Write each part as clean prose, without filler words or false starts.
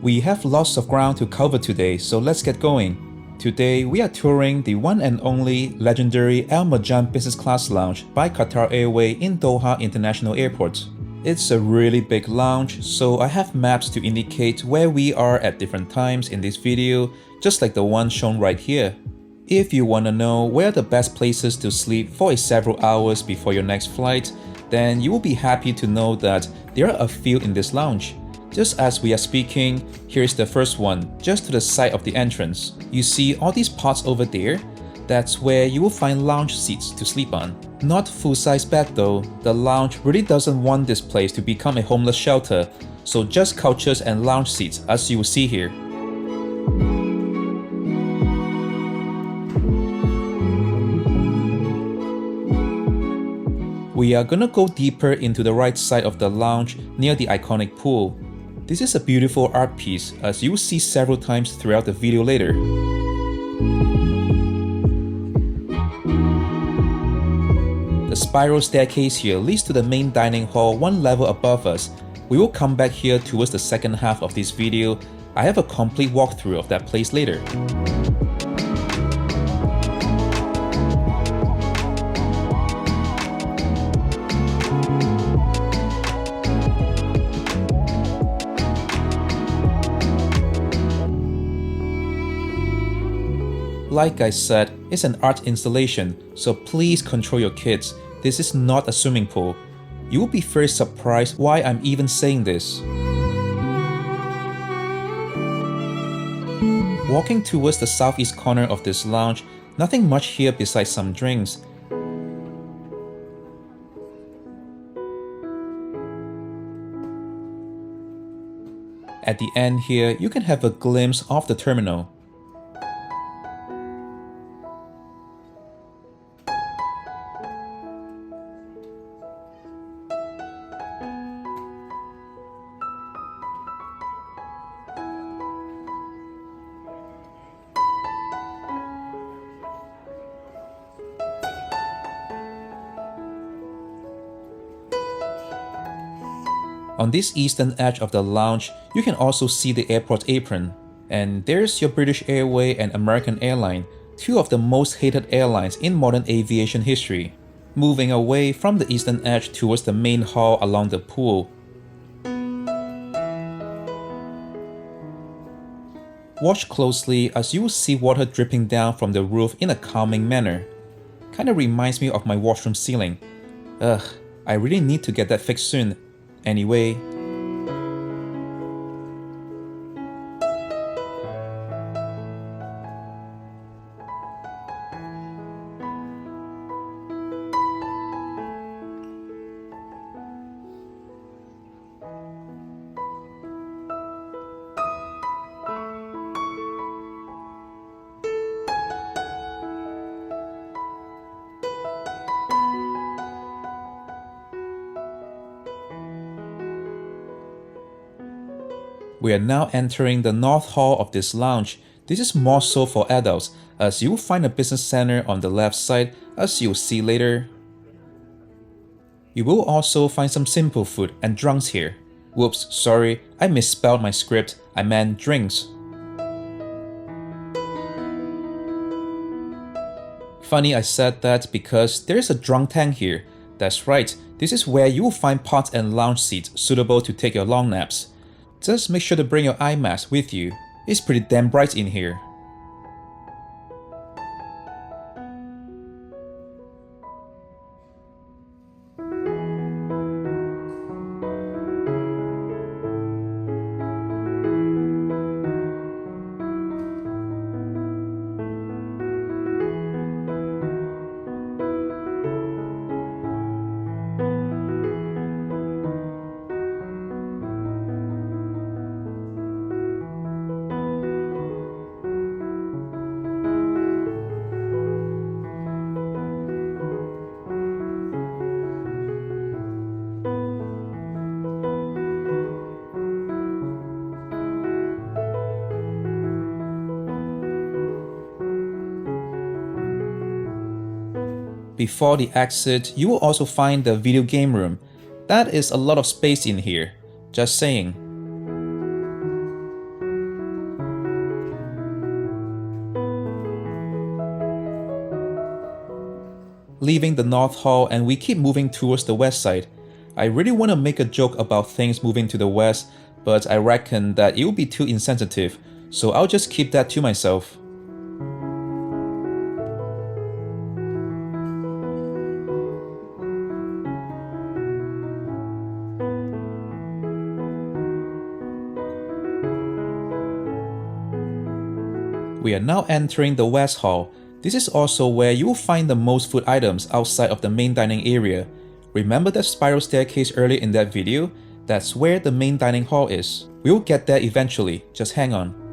We have lots of ground to cover today, so let's get going. Today, we are touring the one and only legendary Al Marjan Business Class Lounge by Qatar Airways in Doha International Airport. It's a really big lounge, so I have maps to indicate where we are at different times in this video, just like the one shown right here. If you want to know where are the best places to sleep for several hours before your next flight, then you will be happy to know that there are a few in this lounge. Just as we are speaking, here's the first one, just to the side of the entrance. You see all these pots over there? That's where you will find lounge seats to sleep on. Not full-size bed though, the lounge really doesn't want this place to become a homeless shelter, so just couches and lounge seats as you will see here. We are gonna go deeper into the right side of the lounge near the iconic pool. This is a beautiful art piece, as you will see several times throughout the video later. The spiral staircase here leads to the main dining hall one level above us. We will come back here towards the second half of this video. I have a complete walkthrough of that place later. Like I said, it's an art installation, so please control your kids. This is not a swimming pool. You will be very surprised why I'm even saying this. Walking towards the southeast corner of this lounge, nothing much here besides some drinks. At the end here, you can have a glimpse of the terminal. On this eastern edge of the lounge, you can also see the airport apron. And there's your British Airways and American Airlines, two of the most hated airlines in modern aviation history. Moving away from the eastern edge towards the main hall along the pool. Watch closely as you will see water dripping down from the roof in a calming manner. Kinda reminds me of my washroom ceiling. Ugh, I really need to get that fixed soon. Anyway, we are now entering the north hall of this lounge. This is more so for adults, as you will find a business center on the left side, as you will see later. You will also find some simple food and drunks here. Whoops, sorry, I misspelled my script, I meant drinks. Funny I said that because there is a drunk tank here. That's right, this is where you will find pots and lounge seats suitable to take your long naps. Just make sure to bring your eye mask with you. It's pretty damn bright in here. Before the exit, you will also find the video game room. That is a lot of space in here, just saying. leaving the North Hall and we keep moving towards the west side. I really want to make a joke about things moving to the west, but I reckon that it would be too insensitive, so I'll just keep that to myself. We are now entering the West Hall. This is also where you will find the most food items outside of the main dining area. Remember that spiral staircase earlier in that video? That's where the main dining hall is. We will get there eventually, just hang on.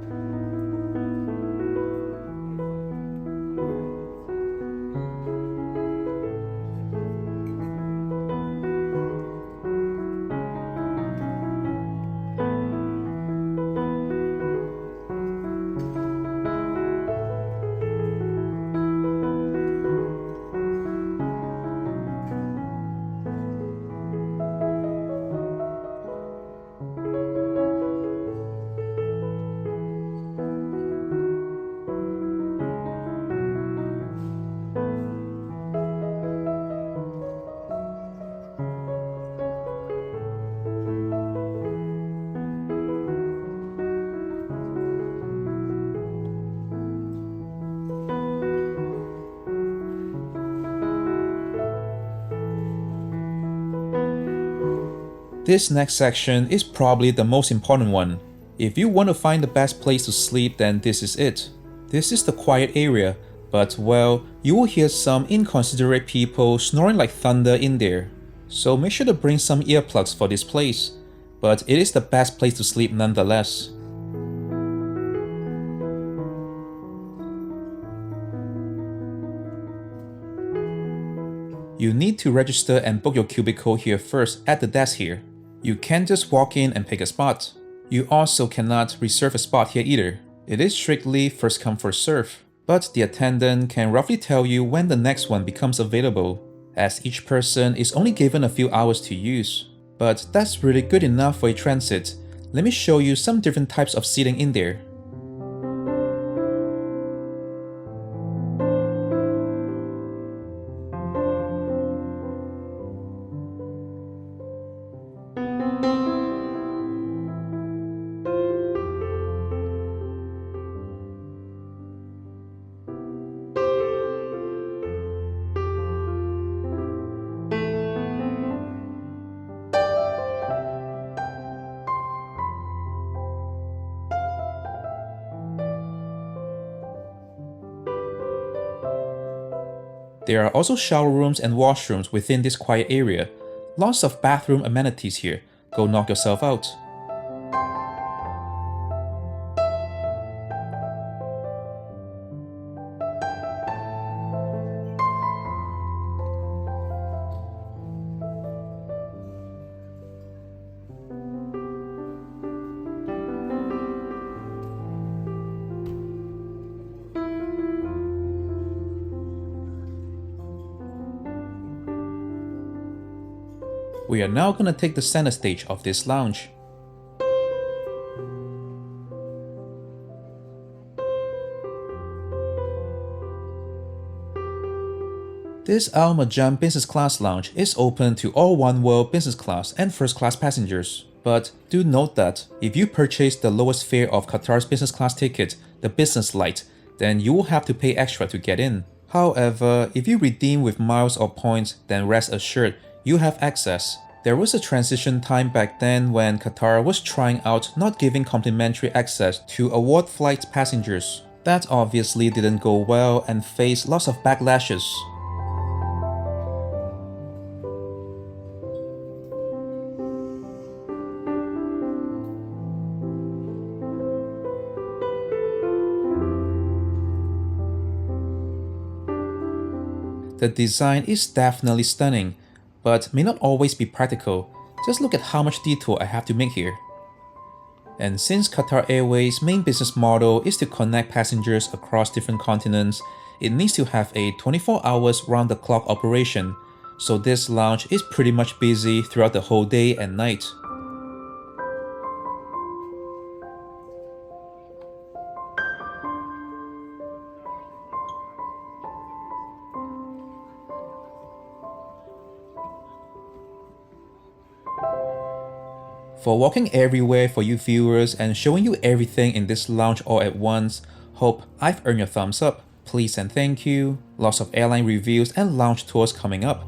This next section is probably the most important one. If you want to find the best place to sleep, then this is it. This is the quiet area, but well, you will hear some inconsiderate people snoring like thunder in there. So make sure to bring some earplugs for this place. But it is the best place to sleep nonetheless. You need to register and book your cubicle here first at the desk here. You can't just walk in and pick a spot. You also cannot reserve a spot here either. It is strictly first come first serve, but the attendant can roughly tell you when the next one becomes available, as each person is only given a few hours to use. But that's really good enough for a transit. Let me show you some different types of seating in there. There are also shower rooms and washrooms within this quiet area. Lots of bathroom amenities here. Go knock yourself out. We are now going to take the center stage of this lounge. This Al Marjan Business Class Lounge is open to all One-World business class and first class passengers. But do note that if you purchase the lowest fare of Qatar's business class ticket, the Business Light, then you will have to pay extra to get in. However, if you redeem with miles or points, then rest assured, you have access. There was a transition time back then when Qatar was trying out not giving complimentary access to award flight passengers. That obviously didn't go well and faced lots of backlashes. The design is definitely stunning, but may not always be practical. Just look at how much detail I have to make here. And since Qatar Airways' main business model is to connect passengers across different continents, it needs to have a 24 hours round-the-clock operation, so this lounge is pretty much busy throughout the whole day and night. For walking everywhere for you viewers and showing you everything in this lounge all at once, hope I've earned your thumbs up. Please and thank you. Lots of airline reviews and lounge tours coming up.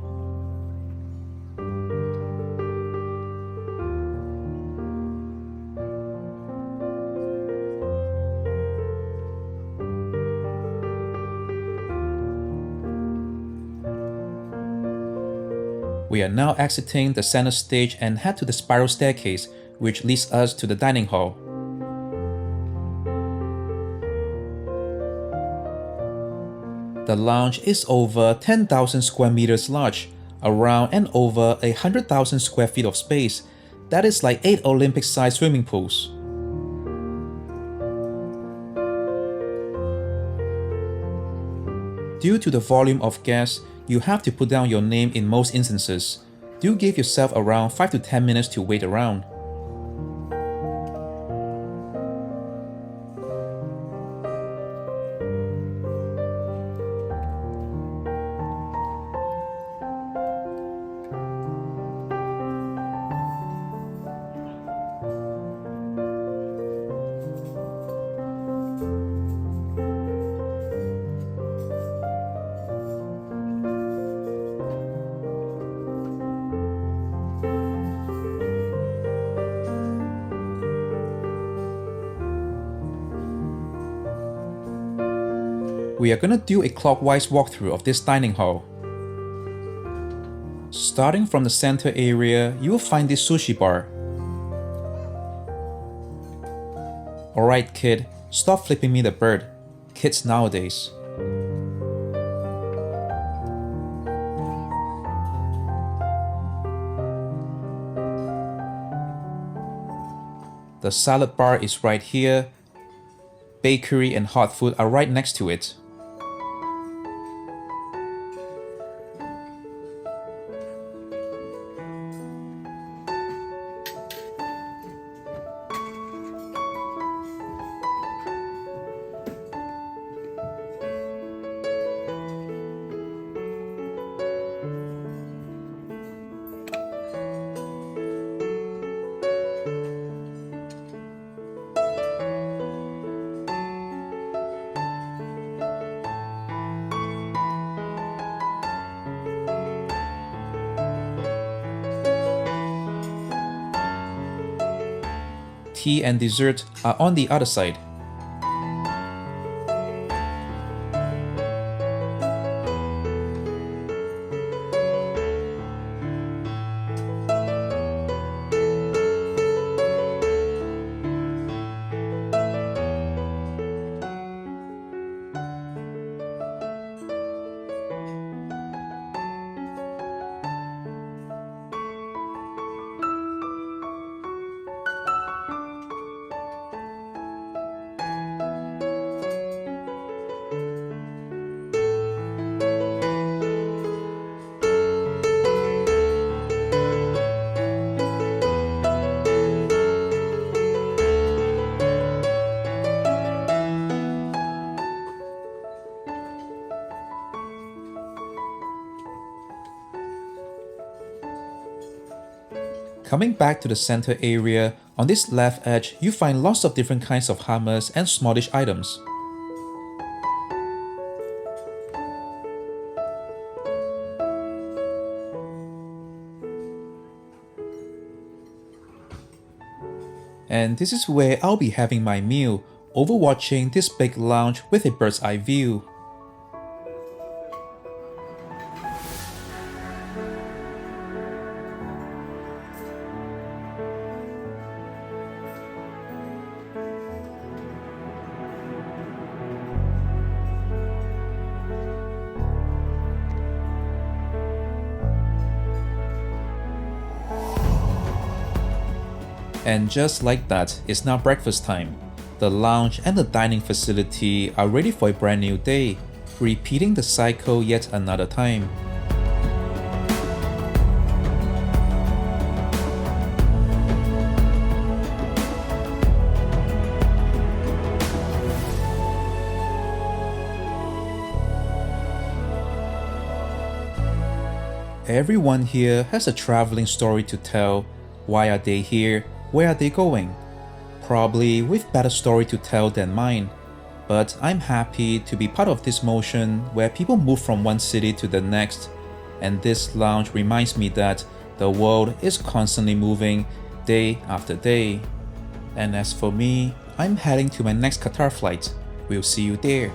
We are now exiting the center stage and head to the spiral staircase, which leads us to the dining hall. The lounge is over 10,000 square meters large, around and over 100,000 square feet of space. That is like 8 Olympic-sized swimming pools. Due to the volume of guests, you have to put down your name in most instances. Do give yourself around 5 to 10 minutes to wait around. We are gonna do a clockwise walkthrough of this dining hall. Starting from the center area, you will find this sushi bar. Alright kid, stop flipping me the bird. Kids nowadays. The salad bar is right here. Bakery and hot food are right next to it. Tea and dessert are on the other side. Coming back to the center area, on this left edge, you find lots of different kinds of hummus and small dish items. And this is where I'll be having my meal, overwatching this big lounge with a bird's eye view. And just like that, it's now breakfast time. The lounge and the dining facility are ready for a brand new day, repeating the cycle yet another time. Everyone here has a traveling story to tell. Why are they here? Where are they going? Probably with better story to tell than mine, but I'm happy to be part of this motion where people move from one city to the next, and this lounge reminds me that the world is constantly moving day after day. And as for me, I'm heading to my next Qatar flight. We'll see you there.